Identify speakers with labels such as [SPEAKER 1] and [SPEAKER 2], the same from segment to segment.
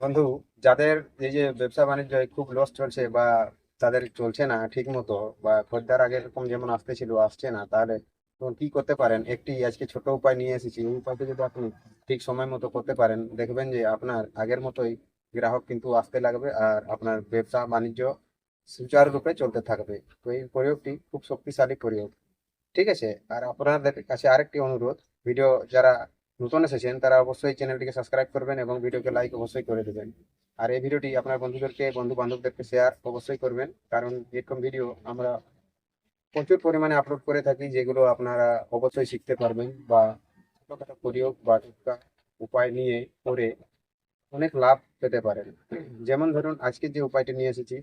[SPEAKER 1] বন্ধু, যাদের এই যে ব্যবসা বাণিজ্য খুব লস চলছে বা তাদের চলছে না ঠিক মতো, বা খদ্দের আগের রকম যেমন আসতেছিল আসছে না, তাহলে তখন কি করতে পারেন? একটি আজকে ছোট উপায় নিয়ে এসেছি। এই উপায়টা যদি আপনি ঠিক সময় মতো করতে পারেন, দেখবেন যে আপনার আগের মতোই গ্রাহক কিন্তু আসতে লাগবে আর আপনার ব্যবসা বাণিজ্য সুচারুরূপে চলতে থাকবে। তো এই প্রয়োগটি খুব শক্তিশালী প্রয়োগ। ঠিক আছে। আর আপনাদের কাছে আরেকটি অনুরোধ, ভিডিও যারা নতুন এসেছেন তারা অবশ্যই চ্যানেলটিকে সাবস্ক্রাইব করবেন এবং ভিডিওকে লাইক অবশ্যই করে দেবেন। আর এই ভিডিওটি আপনার বন্ধুদেরকে, বন্ধু বান্ধবদেরকে শেয়ার অবশ্যই করবেন, কারণ এরকম ভিডিও আমরা প্রচুর পরিমাণে আপলোড করে থাকি, যেগুলো আপনারা অবশ্যই শিখতে পারবেন বা ছোটখাটো প্রয়োগ বা টোটকা উপায় নিয়ে করে অনেক লাভ পেতে পারেন। যেমন ধরুন, আজকে যে উপায়টি নিয়ে এসেছি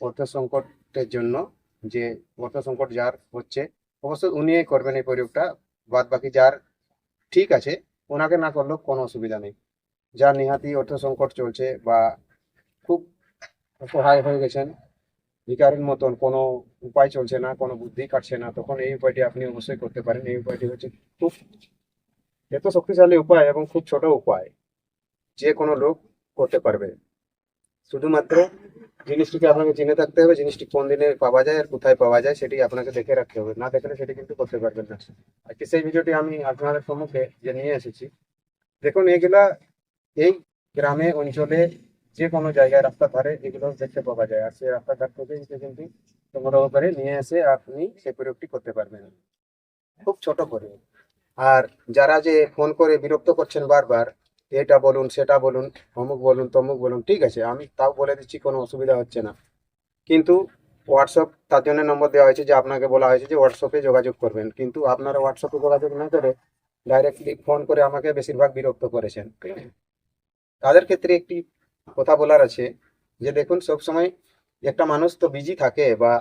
[SPEAKER 1] অর্থ সংকটের জন্য, যে অর্থ সংকট যার হচ্ছে অবশ্যই উনি করবেন এই প্রয়োগটা। বাদ বাকি যার ঠিক আছে, ওনাকে না করলেও কোনো অসুবিধা নেই। যার নিহাতি অর্থ সংকট চলছে বা খুব অসহায় হয়ে গেছেন, ভিকারির মতন কোনো উপায় চলছে না, কোনো বুদ্ধি কাটছে না, তখন এই উপায়টি আপনি অবশ্যই করতে পারেন। এই উপায়টি হচ্ছে খুব এত শক্তিশালী উপায় এবং খুব ছোট উপায়, যে কোনো লোক করতে পারবে। শুধুমাত্র জিনিসটিকে আপনাকে চিনে থাকতে হবে, জিনিসটি কোন দিনে পাওয়া যায় আর কোথায় পাওয়া যায় সেটি আপনাকে দেখে রাখতে হবে, না দেখলে সেটি কিন্তু করতে পারবেন না। আজকে সেই ভিডিওটি আমি আপনাদের সম্মুখে যে নিয়ে এসেছি, দেখুন এগুলা এই গ্রামে অঞ্চলে যে কোনো জায়গায় রাস্তার ধারে এগুলো দেখতে পাওয়া যায়, আর সেই রাস্তার ধার থেকে কিন্তু সংগ্রহ করে নিয়ে এসে আপনি সেই প্রয়োগটি করতে পারবেন। খুব ছোট করে। আর যারা যে ফোন করে বিরক্ত করছেন বারবার, এটা বলুন সেটা বলুন, অমুক বলুন তমুক বলুন, ঠিক আছে আমি তাও বলে দিচ্ছি, কোনো অসুবিধা হচ্ছে না। কিন্তু হোয়াটসঅ্যাপ তার জন্য নম্বর দেওয়া হয়েছে, যে আপনাকে বলা হয়েছে যে হোয়াটসঅ্যাপে যোগাযোগ করবেন, কিন্তু আপনারা হোয়াটসঅ্যাপে যোগাযোগ না করে ডাইরেক্টলি ফোন করে আমাকে বেশিরভাগ বিরক্ত করেছেন। তাদের ক্ষেত্রে একটি কথা বলার আছে, যে দেখুন সবসময় একটা মানুষ তো বিজি থাকে বা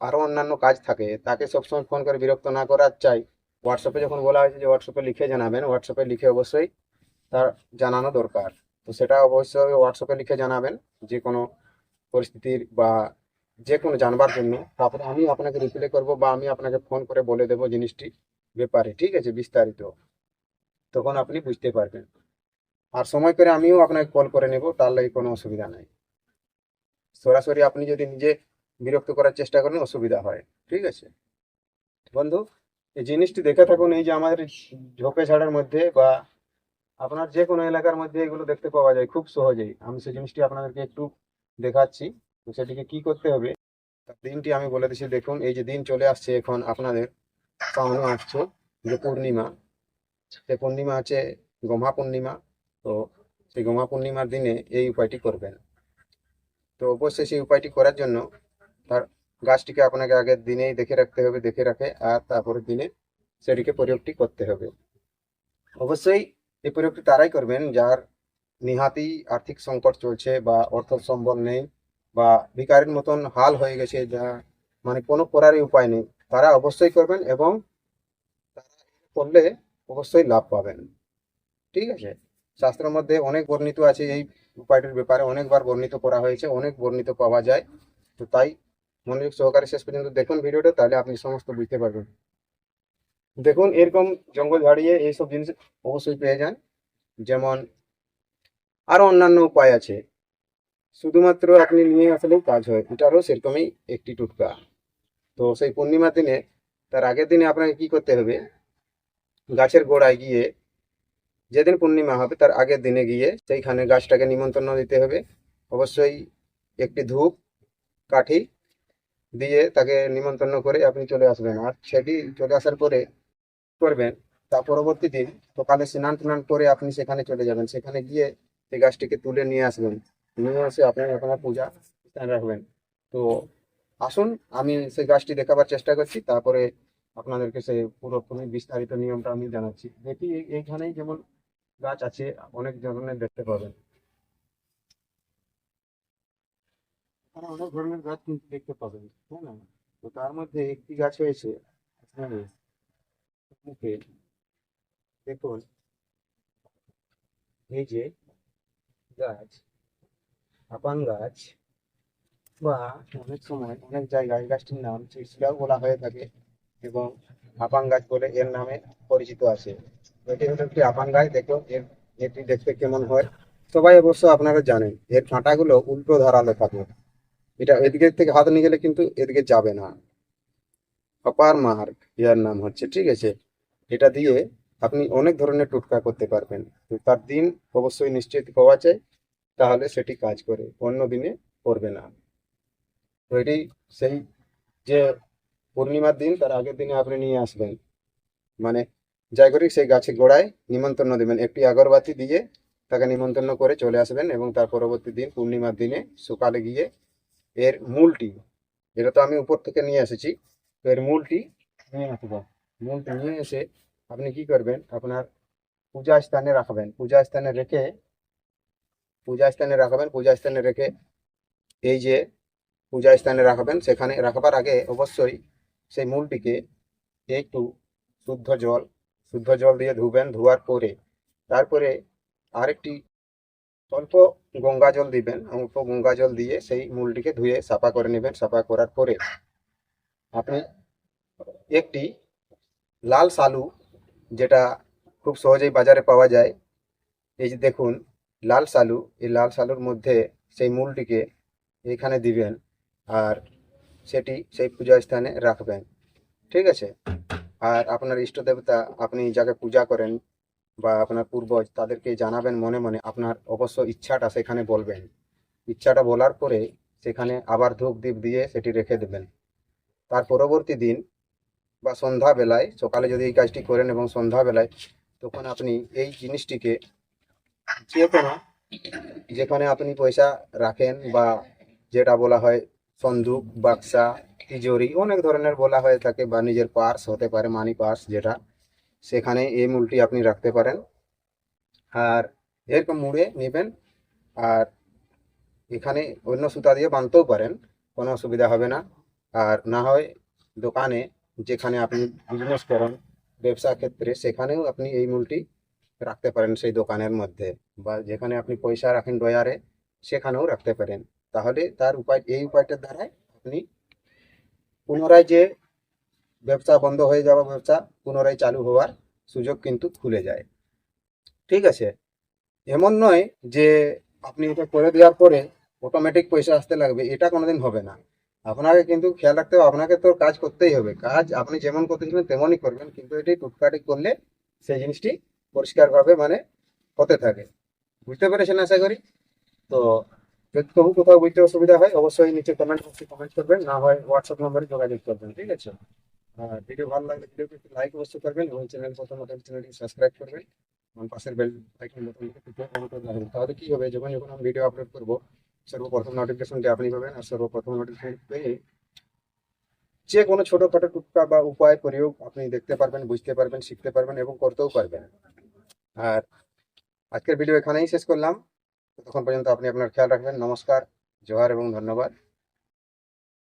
[SPEAKER 1] আরো অন্যান্য কাজ থাকে, তাকে সবসময় ফোন করে বিরক্ত না করার চাই। হোয়াটসঅ্যাপে যখন বলা হয়েছে যে হোয়াটসঅ্যাপে লিখে জানাবেন, হোয়াটসঅ্যাপে লিখে অবশ্যই তার জানানো দরকার। তো সেটা অবশ্যই হোয়াটসঅ্যাপে লিখে জানাবেন, যে কোনো পরিস্থিতির বা যে কোনো জানবার জন্য। তারপরে আমি আপনাকে রিপ্লাই করব বা আমি আপনাকে ফোন করে বলে দেবো জিনিসটি ব্যাপারে, ঠিক আছে, বিস্তারিত। তখন আপনি বুঝতে পারবেন। আর সময় করে আমিও আপনাকে কল করে নেব, তাহলে কোনো অসুবিধা নাই। সরাসরি আপনি যদি নিজে বিরক্ত করার চেষ্টা করেন অসুবিধা হয়। ঠিক আছে বন্ধু, এই জিনিসটি দেখে থাকুন। এই যে আমাদের ঝোপে ঝাড়ের মধ্যে বা আপনার যে কোনো এলাকার মধ্যে এগুলো দেখতে পাওয়া যায় খুব সহজেই। আমি সেই জিনিসটি আপনাদেরকে একটু দেখাচ্ছি। তো সেটিকে কি করতে হবে, তার দিনটি আমি বলে দিচ্ছি। দেখুন এই যে দিন চলে আসছে এখন আপনাদের সামনে আসছে, যে পূর্ণিমা, সে পূর্ণিমা আছে গমহা পূর্ণিমা। তো সেই গমহা পূর্ণিমার দিনে এই উপায়টি করবেন। তো অবশ্যই সেই উপায়টি করার জন্য তার গাছটিকে আপনাকে আগের দিনেই দেখে রাখতে হবে, দেখে রাখে আর তারপরের দিনে সেটিকে প্রয়োগটি করতে হবে। অবশ্যই এই প্রয়োগটি তারাই করবেন যার নিহাতি আর্থিক সংকট চলছে বা অর্থ সম্বল নেই বা ভিখারির মতন হাল হয়ে গেছে, যা মানে কোনো করারই উপায় নেই। তারা অবশ্যই করবেন এবং তারা করলে অবশ্যই লাভ পাবেন। ঠিক আছে। শাস্ত্রের মধ্যে অনেক বর্ণিত আছে এই উপায়টির ব্যাপারে, অনেকবার বর্ণিত করা হয়েছে, অনেক বর্ণিত পাওয়া যায়। তো তাই মনোযোগ সহকারে শেষ পর্যন্ত দেখুন ভিডিওটা, তাহলে আপনি সমস্ত বুঝতে পারবেন। দেখুন এরকম জঙ্গল ঝাড়িয়ে এইসব জিনিস অবশ্যই পেয়ে যান। যেমন আরো অন্যান্য উপায় আছে, শুধুমাত্র আপনি নিয়ে আসলেই কাজ হয়, এটারও সেরকমই একটি টুটকা। তো সেই পূর্ণিমার দিনে, তার আগের দিনে আপনাকে কি করতে হবে, গাছের গোড়ায় গিয়ে, যেদিন পূর্ণিমা হবে তার আগের দিনে গিয়ে সেইখানে গাছটাকে নিমন্ত্রণ দিতে হবে। অবশ্যই একটি ধূপ কাঠি দিয়ে তাকে নিমন্ত্রণ করে আপনি চলে আসবেন। আর সেটি চলে আসার পরে করবেন, তার পরবর্তী দিন সকালে স্নান টান করে আপনি সেখানে চলে যাবেন, সেখানে গিয়ে সেই গাছটিকে তুলে নিয়ে আসবেন, নিয়ে এসে আপনি আপনার পূজা স্থান রাখবেন। তো আসুন আমি সেই গাছটি দেখাবার চেষ্টা করছি, তারপরে আপনাদেরকে সেই পুরোপুরি বিস্তারিত নিয়মটা আমি জানাচ্ছি। দেখি এইখানেই যেমন গাছ আছে, অনেক ধরনের দেখতে পাবেন, এখানে অনেক ধরনের গাছ কিন্তু দেখতে পাবেন, তাই না? তো তার মধ্যে একটি গাছ হয়েছে এখানে মুখে, দেখুন এই যে গাছ, আপান গাছ, বা অনেক সময় অনেক জায়গায় গাছটির নাম শিলাও বলা হয়ে থাকে এবং আপান গাছ বলে এর নামে পরিচিত আছে। এটি হলো একটি আপান গাছ। দেখুন এটি দেখতে কেমন হয়, সবাই অবশ্য আপনারা জানেন এর কাঁটাগুলো উল্টো ধারালো থাকে। এটা এদিকে থেকে হাত নিয়ে গেলে কিন্তু এদিকে যাবে না। কপার মার্ক ইয়ার নাম হচ্ছে, ঠিক আছে। এটা দিয়ে আপনি অনেক ধরনের টোটকা করতে পারবেন, তো তার দিন অবশ্যই নিশ্চিত পাওয়া যায়, তাহলে সেটি কাজ করে, অন্য দিনে করবে না। তো এটি সেই যে পূর্ণিমার দিন তার আগের দিনে আপনি নিয়ে আসবেন, মানে যাই করি সেই গাছের গোড়ায় নিমন্ত্রণ দেবেন, একটি আগরবাতি দিয়ে তাকে নিমন্ত্রণ করে চলে আসবেন, এবং তার পরবর্তী দিন পূর্ণিমার দিনে সকালে গিয়ে এর মূলটি, এটা তো আমি উপর থেকে নিয়ে এসেছি, তো এর মূলটি নিয়ে আসবো। মূলটি নিয়ে এসে আপনি কি করবেন, আপনার পূজা স্থানে রাখবেন, পূজা স্থানে রেখে এই যে পূজা স্থানে রাখবেন, সেখানে রাখবার আগে অবশ্যই সেই মূলটিকে একটু শুদ্ধ জল শুদ্ধ জল দিয়ে ধুবেন। ধোয়ার পরে তারপরে আরেকটি অল্প গঙ্গা জল দিবেন, অল্প গঙ্গা জল দিয়ে সেই মূলটিকে ধুয়ে সাফা করে নেবেন। সাফা করার পরে আপনি একটি লাল শালু, যেটা খুব সহজেই বাজারে পাওয়া যায়, এই যে দেখুন লাল শালু, এই লাল শালুর মধ্যে সেই মূলটিকে এখানে দিবেন, আর সেটি সেই পূজা স্থানে রাখবেন, ঠিক আছে। আর আপনার ইষ্ট দেবতা, আপনি যাকে পূজা করেন বা আপনার পূর্বজ, তাদেরকে জানাবেন মনে মনে, আপনার অবশ্য ইচ্ছাটা সেখানে বলবেন। ইচ্ছাটা বলার পরে সেখানে আবার ধূপ দীপ দিয়ে সেটি রেখে দেবেন। তার পরবর্তী দিন বা সন্ধ্যাবেলায়, সকালে যদি এই কাজটি করেন এবং সন্ধ্যাবেলায়, তখন আপনি এই জিনিসটিকে যে কোনো, যেখানে আপনি পয়সা রাখেন বা যেটা বলা হয় সন্দুক, বাক্সা, তিজোরি, অনেক ধরনের বলা হয়ে থাকে, বা নিজের পার্স হতে পারে, মানি পার্স যেটা, সেখানে এই মূলটি আপনি রাখতে পারেন। আর এরকম মুড়ে নেবেন, আর এখানে অন্য সুতা দিয়ে বাঁধতেও পারেন, কোনো অসুবিধা হবে না। আর না হয় দোকানে, যেখানে আপনি বিজনেস করেন, ব্যবসা ক্ষেত্রে, সেখানেও আপনি এই মূলটি রাখতে পারেন, সেই দোকানের মধ্যে, বা যেখানে আপনি পয়সা রাখেন ডয়ারে, সেখানেও রাখতে পারেন। তাহলে তার উপায়, এই উপায়টার দ্বারাই আপনি পুনরায় যে ব্যবসা বন্ধ হয়ে যাওয়া ব্যবসা পুনরায় চালু হওয়ার সুযোগ কিন্তু খুলে যায়, ঠিক আছে। এমন নয় যে আপনি এটা করে দেওয়ার পরে অটোমেটিক পয়সা আসতে লাগবে, এটা কোনোদিন হবে না। আপনাকে কিন্তু খেয়াল রাখতে হবে, আপনাকে তো কাজ করতেই হবে, কাজ আপনি যেমন করতেছিলেন তেমনই করবেন, কিন্তু এটি টুকটাকি করলে সেই জিনিসটি পরিষ্কারভাবে মানে হতে থাকে। বুঝতে পেরেছেন আশা করি। তো যদি তবু কোথাও বুঝতে অসুবিধা হয়, অবশ্যই নিচে কমেন্ট বক্সে কমেন্ট করবেন, না হয় হোয়াটসঅ্যাপ নম্বরে যোগাযোগ করবেন, ঠিক আছে। আর ভিডিও ভালো লাগলে ভিডিওকে একটু লাইক অবশ্যই করবেন, এবং চ্যানেল প্রথম চ্যানেলটি সাবস্ক্রাইব করবেন, এবং পাশের বেল আইকন বোতামটিকে টিপে অন করে রাখবেন। তাহলে কি হবে, যখন যখন আমি ভিডিও আপলোড করবো, সর্বপ্রথম নোটিফিকেশনটি আপনি পাবেন, আর সর্বপ্রথম নোটিফিকেশন পেয়ে যে কোনো ছোটখাটো টুকটা বা উপায় প্রয়োগ আপনি দেখতে পারবেন, বুঝতে পারবেন, শিখতে পারবেন এবং করতেও পারবেন। আর আজকের ভিডিও এখানেই শেষ করলাম। ততক্ষণ পর্যন্ত আপনি আপনার খেয়াল রাখবেন। নমস্কার, জোহার এবং ধন্যবাদ।